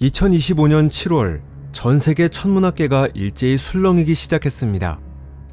2025년 7월 전 세계 천문학계가 일제히 술렁이기 시작했습니다.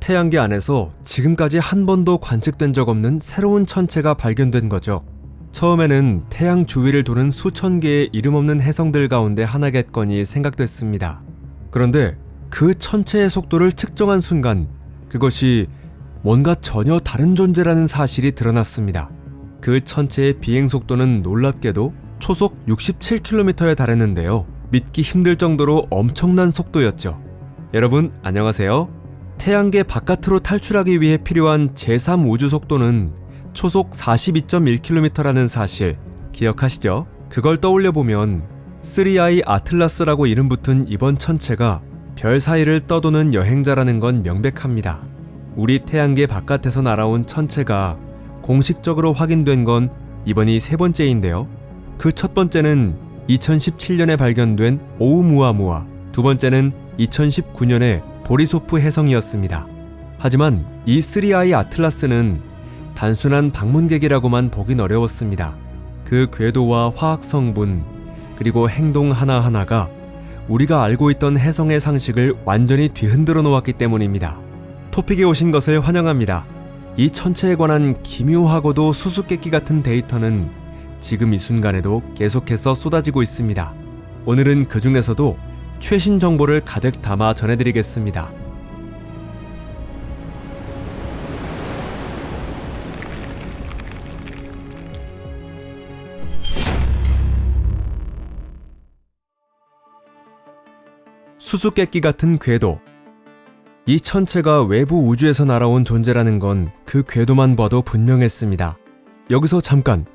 태양계 안에서 지금까지 한 번도 관측된 적 없는 새로운 천체가 발견된 거죠. 처음에는 태양 주위를 도는 수천 개의 이름 없는 행성들 가운데 하나겠거니 생각됐습니다. 그런데 그 천체의 속도를 측정한 순간 그것이 뭔가 전혀 다른 존재라는 사실이 드러났습니다. 그 천체의 비행 속도는 놀랍게도 초속 67km에 달했는데요. 믿기 힘들 정도로 엄청난 속도였죠. 여러분 안녕하세요. 태양계 바깥으로 탈출하기 위해 필요한 제3 우주 속도는 초속 42.1km라는 사실 기억하시죠? 그걸 떠올려보면 3I 아틀라스라고 이름 붙은 이번 천체가 별 사이를 떠도는 여행자라는 건 명백합니다. 우리 태양계 바깥에서 날아온 천체가 공식적으로 확인된 건 이번이 세 번째인데요. 그 첫 번째는 2017년에 발견된 오umuamua, 두 번째는 2019년에 보리소프 해성이었습니다. 하지만 이 3I 아틀라스는 단순한 방문객이라고만 보긴 어려웠습니다. 그 궤도와 화학 성분, 그리고 행동 하나하나가 우리가 알고 있던 해성의 상식을 완전히 뒤흔들어 놓았기 때문입니다. 토픽에 오신 것을 환영합니다. 이 천체에 관한 기묘하고도 수수께끼 같은 데이터는 지금 이 순간에도 계속해서 쏟아지고 있습니다. 오늘은 그 중에서도 최신 정보를 가득 담아 전해드리겠습니다. 수수께끼 같은 궤도. 이 천체가 외부 우주에서 날아온 존재라는 건 그 궤도만 봐도 분명했습니다. 여기서 잠깐!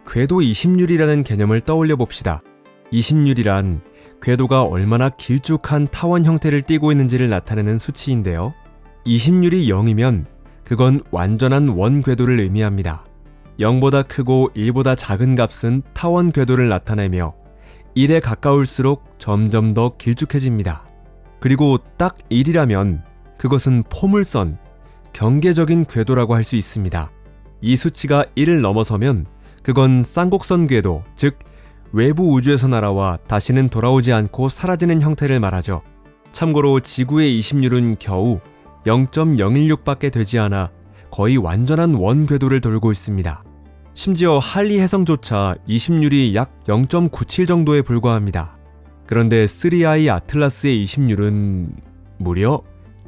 궤도 이심률이라는 개념을 떠올려 봅시다. 이심률이란 궤도가 얼마나 길쭉한 타원 형태를 띠고 있는지를 나타내는 수치인데요. 이심률이 0이면 그건 완전한 원 궤도를 의미합니다. 0보다 크고 1보다 작은 값은 타원 궤도를 나타내며 1에 가까울수록 점점 더 길쭉해집니다. 그리고 딱 1이라면 그것은 포물선, 경계적인 궤도라고 할 수 있습니다. 이 수치가 1을 넘어서면 그건 쌍곡선 궤도, 즉 외부 우주에서 날아와 다시는 돌아오지 않고 사라지는 형태를 말하죠. 참고로 지구의 이심률은 겨우 0.016밖에 되지 않아 거의 완전한 원 궤도를 돌고 있습니다. 심지어 할리 해성조차 이심률이 약 0.97 정도에 불과합니다. 그런데 3I 아틀라스의 이심률은 무려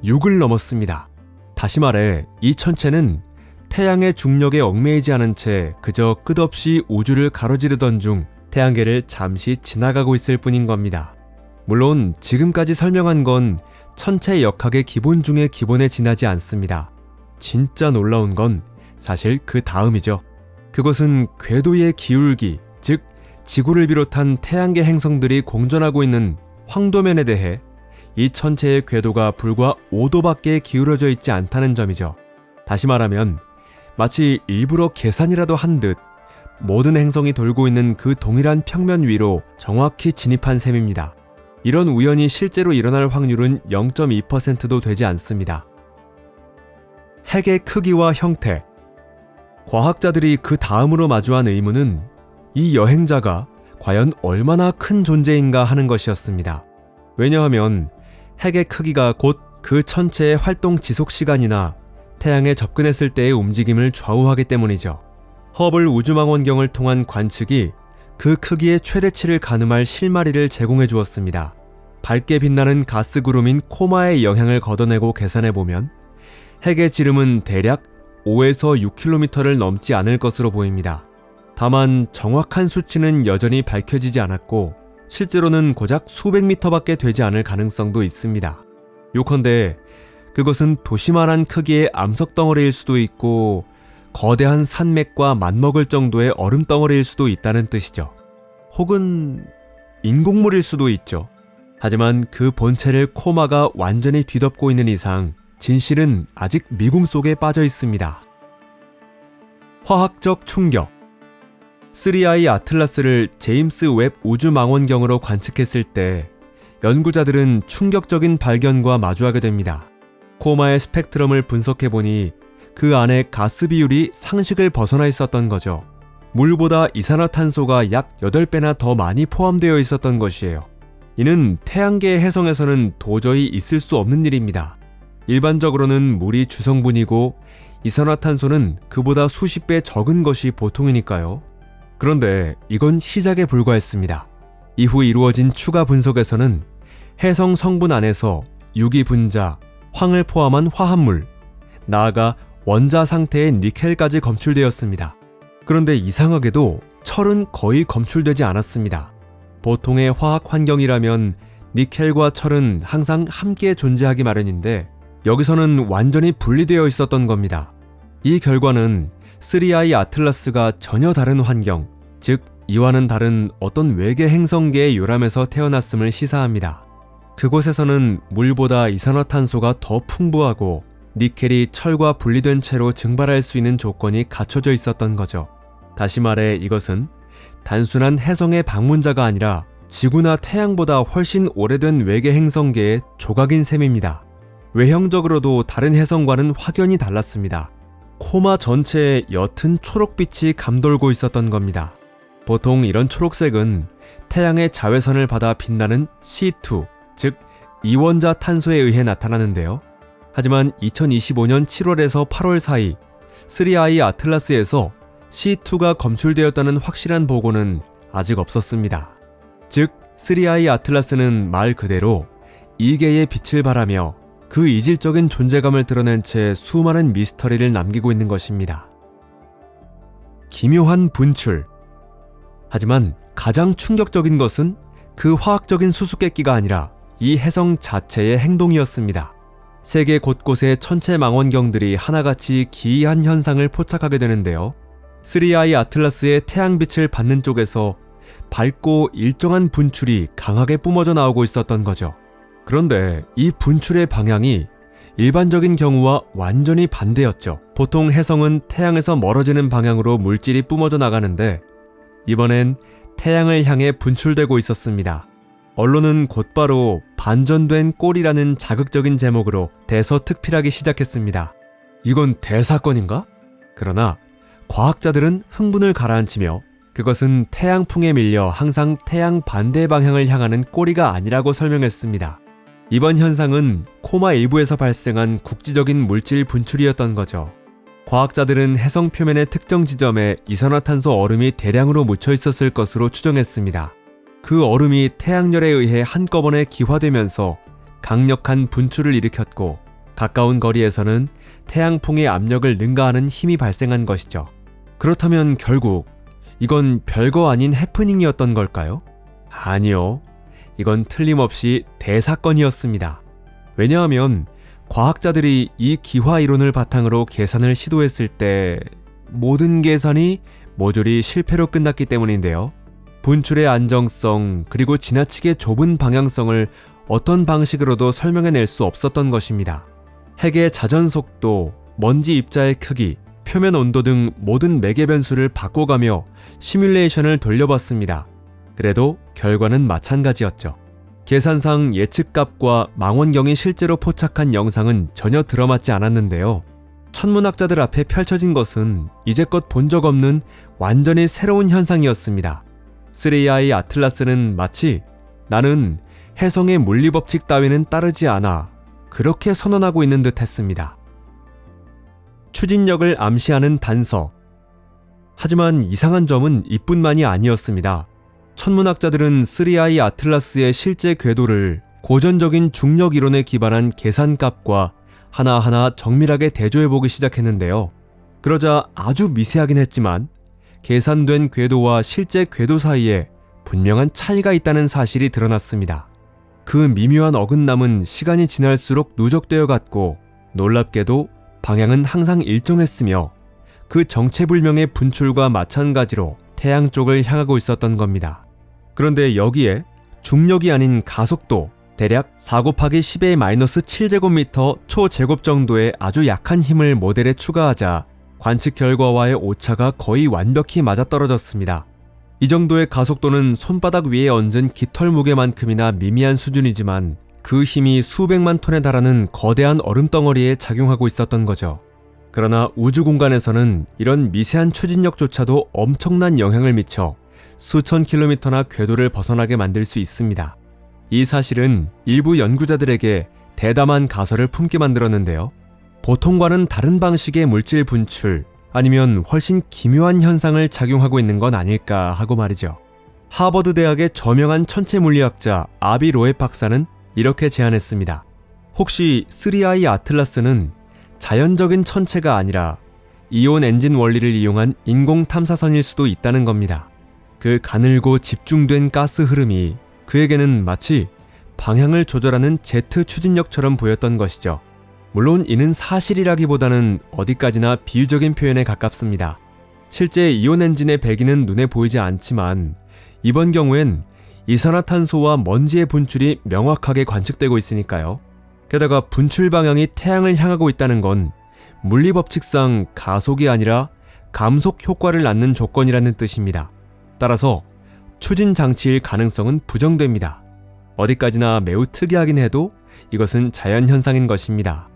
6을 넘었습니다. 다시 말해 이 천체는 태양의 중력에 얽매이지 않은 채 그저 끝없이 우주를 가로지르던 중 태양계를 잠시 지나가고 있을 뿐인 겁니다. 물론 지금까지 설명한 건 천체 역학의 기본 중의 기본에 지나지 않습니다. 진짜 놀라운 건 사실 그 다음이죠. 그것은 궤도의 기울기, 즉 지구를 비롯한 태양계 행성들이 공전하고 있는 황도면에 대해 이 천체의 궤도가 불과 5도밖에 기울어져 있지 않다는 점이죠. 다시 말하면 마치 일부러 계산이라도 한 듯 모든 행성이 돌고 있는 그 동일한 평면 위로 정확히 진입한 셈입니다. 이런 우연이 실제로 일어날 확률은 0.2%도 되지 않습니다. 핵의 크기와 형태. 과학자들이 그 다음으로 마주한 의문은 이 여행자가 과연 얼마나 큰 존재인가 하는 것이었습니다. 왜냐하면 핵의 크기가 곧 그 천체의 활동 지속 시간이나 태양에 접근했을 때의 움직임을 좌우하기 때문이죠. 허블 우주망원경을 통한 관측이 그 크기의 최대치를 가늠할 실마리를 제공해 주었습니다. 밝게 빛나는 가스 구름인 코마의 영향을 걷어내고 계산해보면 핵의 지름은 대략 5에서 6km를 넘지 않을 것으로 보입니다. 다만 정확한 수치는 여전히 밝혀지지 않았고 실제로는 고작 수백 미터밖에 되지 않을 가능성도 있습니다. 요컨대 그것은 도시만한 크기의 암석덩어리일 수도 있고 거대한 산맥과 맞먹을 정도의 얼음덩어리일 수도 있다는 뜻이죠. 혹은 인공물일 수도 있죠. 하지만 그 본체를 코마가 완전히 뒤덮고 있는 이상 진실은 아직 미궁 속에 빠져 있습니다. 화학적 충격. 3I 아틀라스를 제임스 웹 우주망원경으로 관측했을 때 연구자들은 충격적인 발견과 마주하게 됩니다. 코마의 스펙트럼을 분석해보니 그 안에 가스 비율이 상식을 벗어나 있었던 거죠. 물보다 이산화탄소가 약 8배나 더 많이 포함되어 있었던 것이에요. 이는 태양계의 해성에서는 도저히 있을 수 없는 일입니다. 일반적으로는 물이 주성분이고 이산화탄소는 그보다 수십 배 적은 것이 보통이니까요. 그런데 이건 시작에 불과했습니다. 이후 이루어진 추가 분석에서는 해성 성분 안에서 유기분자, 황을 포함한 화합물, 나아가 원자 상태의 니켈까지 검출되었습니다. 그런데 이상하게도 철은 거의 검출되지 않았습니다. 보통의 화학 환경이라면 니켈과 철은 항상 함께 존재하기 마련인데 여기서는 완전히 분리되어 있었던 겁니다. 이 결과는 3I 아틀라스가 전혀 다른 환경, 즉 이와는 다른 어떤 외계 행성계의 요람에서 태어났음을 시사합니다. 그곳에서는 물보다 이산화탄소가 더 풍부하고 니켈이 철과 분리된 채로 증발할 수 있는 조건이 갖춰져 있었던 거죠. 다시 말해 이것은 단순한 해성의 방문자가 아니라 지구나 태양보다 훨씬 오래된 외계 행성계의 조각인 셈입니다. 외형적으로도 다른 해성과는 확연히 달랐습니다. 코마 전체에 옅은 초록빛이 감돌고 있었던 겁니다. 보통 이런 초록색은 태양의 자외선을 받아 빛나는 C2, 즉 이원자 탄소에 의해 나타나는데요. 하지만 2025년 7월에서 8월 사이 3I 아틀라스에서 C2가 검출되었다는 확실한 보고는 아직 없었습니다. 즉 3I 아틀라스는 말 그대로 이계의 빛을 발하며 그 이질적인 존재감을 드러낸 채 수많은 미스터리를 남기고 있는 것입니다. 기묘한 분출. 하지만 가장 충격적인 것은 그 화학적인 수수께끼가 아니라 이 해성 자체의 행동이었습니다. 세계 곳곳의 천체 망원경들이 하나같이 기이한 현상을 포착하게 되는데요. 3I 아틀라스의 태양빛을 받는 쪽에서 밝고 일정한 분출이 강하게 뿜어져 나오고 있었던 거죠. 그런데 이 분출의 방향이 일반적인 경우와 완전히 반대였죠. 보통 해성은 태양에서 멀어지는 방향으로 물질이 뿜어져 나가는데 이번엔 태양을 향해 분출되고 있었습니다. 언론은 곧바로 반전된 꼴이라는 자극적인 제목으로 대서특필하기 시작했습니다. 이건 대사건인가? 그러나 과학자들은 흥분을 가라앉히며 그것은 태양풍에 밀려 항상 태양 반대 방향을 향하는 꼬리가 아니라고 설명했습니다. 이번 현상은 코마 일부에서 발생한 국지적인 물질 분출이었던 거죠. 과학자들은 해성 표면의 특정 지점에 이산화탄소 얼음이 대량으로 묻혀 있었을 것으로 추정했습니다. 그 얼음이 태양열에 의해 한꺼번에 기화되면서 강력한 분출을 일으켰고 가까운 거리에서는 태양풍의 압력을 능가하는 힘이 발생한 것이죠. 그렇다면 결국 이건 별거 아닌 해프닝이었던 걸까요? 아니요. 이건 틀림없이 대사건이었습니다. 왜냐하면 과학자들이 이 기화 이론을 바탕으로 계산을 시도했을 때 모든 계산이 모조리 실패로 끝났기 때문인데요. 분출의 안정성 그리고 지나치게 좁은 방향성을 어떤 방식으로도 설명해낼 수 없었던 것입니다. 핵의 자전 속도, 먼지 입자의 크기, 표면 온도 등 모든 매개 변수를 바꿔가며 시뮬레이션을 돌려봤습니다. 그래도 결과는 마찬가지였죠. 계산상 예측값과 망원경이 실제로 포착한 영상은 전혀 들어맞지 않았는데요. 천문학자들 앞에 펼쳐진 것은 이제껏 본 적 없는 완전히 새로운 현상이었습니다. 3I 아틀라스는 마치 나는 해성의 물리법칙 따위는 따르지 않아 그렇게 선언하고 있는 듯 했습니다. 추진력을 암시하는 단서. 하지만 이상한 점은 이뿐만이 아니었습니다. 천문학자들은 3I 아틀라스의 실제 궤도를 고전적인 중력 이론에 기반한 계산값과 하나하나 정밀하게 대조해보기 시작했는데요. 그러자 아주 미세하긴 했지만 계산된 궤도와 실제 궤도 사이에 분명한 차이가 있다는 사실이 드러났습니다. 그 미묘한 어긋남은 시간이 지날수록 누적되어 갔고 놀랍게도 방향은 항상 일정했으며 그 정체불명의 분출과 마찬가지로 태양 쪽을 향하고 있었던 겁니다. 그런데 여기에 중력이 아닌 가속도, 대략 4 곱하기 10의 마이너스 7제곱미터 초제곱 정도의 아주 약한 힘을 모델에 추가하자 관측 결과와의 오차가 거의 완벽히 맞아떨어졌습니다. 이 정도의 가속도는 손바닥 위에 얹은 깃털 무게만큼이나 미미한 수준이지만 그 힘이 수백만 톤에 달하는 거대한 얼음덩어리에 작용하고 있었던 거죠. 그러나 우주 공간에서는 이런 미세한 추진력조차도 엄청난 영향을 미쳐 수천 킬로미터나 궤도를 벗어나게 만들 수 있습니다. 이 사실은 일부 연구자들에게 대담한 가설을 품게 만들었는데요. 보통과는 다른 방식의 물질 분출, 아니면 훨씬 기묘한 현상을 작용하고 있는 건 아닐까 하고 말이죠. 하버드 대학의 저명한 천체 물리학자 아비 로에 박사는 이렇게 제안했습니다. 혹시 3I 아틀라스는 자연적인 천체가 아니라 이온 엔진 원리를 이용한 인공 탐사선일 수도 있다는 겁니다. 그 가늘고 집중된 가스 흐름이 그에게는 마치 방향을 조절하는 제트 추진력처럼 보였던 것이죠. 물론 이는 사실이라기보다는 어디까지나 비유적인 표현에 가깝습니다. 실제 이온 엔진의 배기는 눈에 보이지 않지만 이번 경우엔 이산화탄소와 먼지의 분출이 명확하게 관측되고 있으니까요. 게다가 분출 방향이 태양을 향하고 있다는 건 물리법칙상 가속이 아니라 감속 효과를 낳는 조건이라는 뜻입니다. 따라서 추진 장치일 가능성은 부정됩니다. 어디까지나 매우 특이하긴 해도 이것은 자연현상인 것입니다.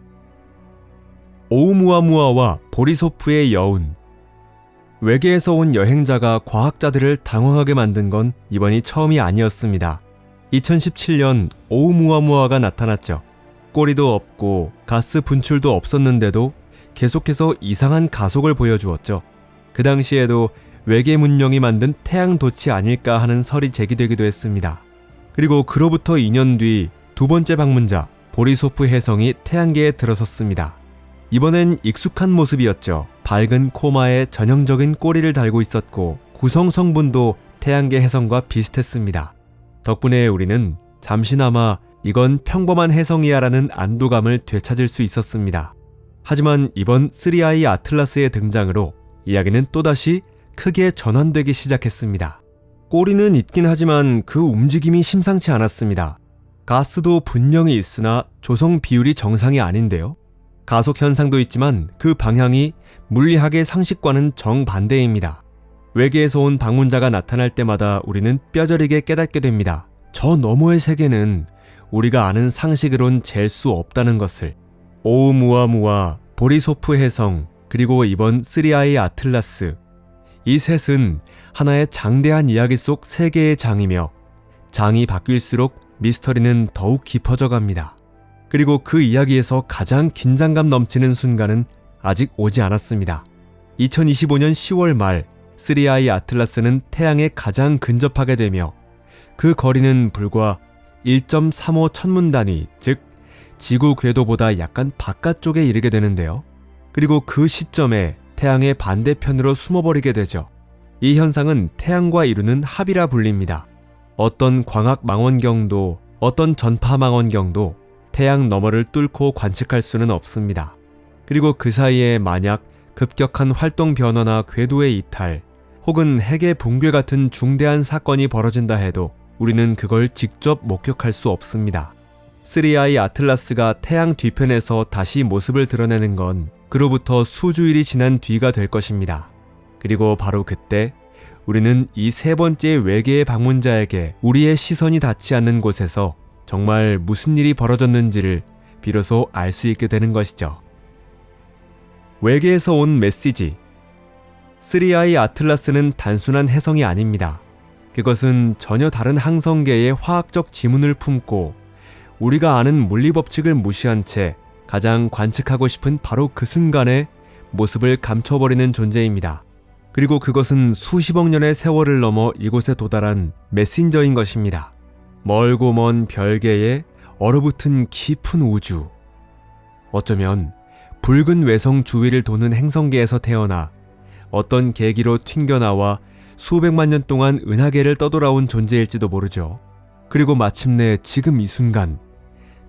오umuamua 보리소프의 여운. 외계에서 온 여행자가 과학자들을 당황하게 만든 건 이번이 처음이 아니었습니다. 2017년 오umuamua가 나타났죠. 꼬리도 없고 가스 분출도 없었는데도 계속해서 이상한 가속을 보여주었죠. 그 당시에도 외계 문명이 만든 태양 돛이 아닐까 하는 설이 제기되기도 했습니다. 그리고 그로부터 2년 뒤 두 번째 방문자 보리소프 혜성이 태양계에 들어섰습니다. 이번엔 익숙한 모습이었죠. 밝은 코마에 전형적인 꼬리를 달고 있었고 구성 성분도 태양계 혜성과 비슷했습니다. 덕분에 우리는 잠시나마 이건 평범한 혜성이야 라는 안도감을 되찾을 수 있었습니다. 하지만 이번 3I 아틀라스의 등장으로 이야기는 또다시 크게 전환되기 시작했습니다. 꼬리는 있긴 하지만 그 움직임이 심상치 않았습니다. 가스도 분명히 있으나 조성 비율이 정상이 아닌데요. 가속 현상도 있지만 그 방향이 물리학의 상식과는 정반대입니다. 외계에서 온 방문자가 나타날 때마다 우리는 뼈저리게 깨닫게 됩니다. 저 너머의 세계는 우리가 아는 상식으론 잴 수 없다는 것을. 오umuamua, 보리소프 혜성, 그리고 이번 3I 아틀라스. 이 셋은 하나의 장대한 이야기 속 세 개의 장이며 장이 바뀔수록 미스터리는 더욱 깊어져 갑니다. 그리고 그 이야기에서 가장 긴장감 넘치는 순간은 아직 오지 않았습니다. 2025년 10월 말 3I 아틀라스는 태양에 가장 근접하게 되며 그 거리는 불과 1.35 천문 단위, 즉 지구 궤도보다 약간 바깥쪽에 이르게 되는데요. 그리고 그 시점에 태양의 반대편으로 숨어버리게 되죠. 이 현상은 태양과 이루는 합이라 불립니다. 어떤 광학 망원경도 어떤 전파 망원경도 태양 너머를 뚫고 관측할 수는 없습니다. 그리고 그 사이에 만약 급격한 활동 변화나 궤도의 이탈 혹은 핵의 붕괴 같은 중대한 사건이 벌어진다 해도 우리는 그걸 직접 목격할 수 없습니다. 3I 아틀라스가 태양 뒤편에서 다시 모습을 드러내는 건 그로부터 수주일이 지난 뒤가 될 것입니다. 그리고 바로 그때 우리는 이 세 번째 외계의 방문자에게 우리의 시선이 닿지 않는 곳에서 정말 무슨 일이 벌어졌는지를 비로소 알 수 있게 되는 것이죠. 외계에서 온 메시지. 3I 아틀라스는 단순한 혜성이 아닙니다. 그것은 전혀 다른 항성계의 화학적 지문을 품고 우리가 아는 물리법칙을 무시한 채 가장 관측하고 싶은 바로 그 순간에 모습을 감춰버리는 존재입니다. 그리고 그것은 수십억 년의 세월을 넘어 이곳에 도달한 메신저인 것입니다. 멀고 먼 별계에 얼어붙은 깊은 우주. 어쩌면 붉은 외성 주위를 도는 행성계에서 태어나 어떤 계기로 튕겨나와 수백만 년 동안 은하계를 떠돌아온 존재일지도 모르죠. 그리고 마침내 지금 이 순간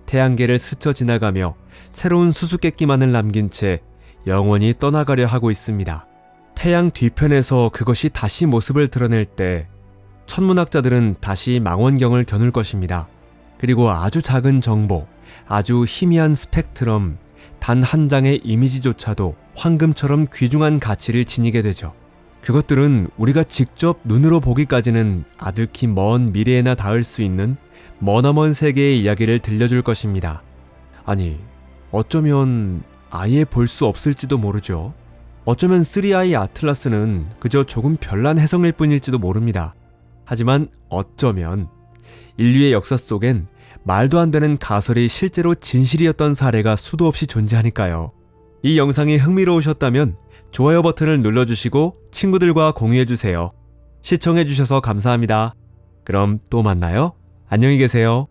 태양계를 스쳐 지나가며 새로운 수수께끼만을 남긴 채 영원히 떠나가려 하고 있습니다. 태양 뒤편에서 그것이 다시 모습을 드러낼 때 천문학자들은 다시 망원경을 겨눌 것입니다. 그리고 아주 작은 정보, 아주 희미한 스펙트럼, 단 한 장의 이미지조차도 황금처럼 귀중한 가치를 지니게 되죠. 그것들은 우리가 직접 눈으로 보기까지는 아득히 먼 미래에나 닿을 수 있는 머나먼 세계의 이야기를 들려줄 것입니다. 아니, 어쩌면 아예 볼 수 없을지도 모르죠. 어쩌면 3I 아틀라스는 그저 조금 별난 해성일 뿐일지도 모릅니다. 하지만 어쩌면 인류의 역사 속엔 말도 안 되는 가설이 실제로 진실이었던 사례가 수도 없이 존재하니까요. 이 영상이 흥미로우셨다면 좋아요 버튼을 눌러주시고 친구들과 공유해주세요. 시청해주셔서 감사합니다. 그럼 또 만나요. 안녕히 계세요.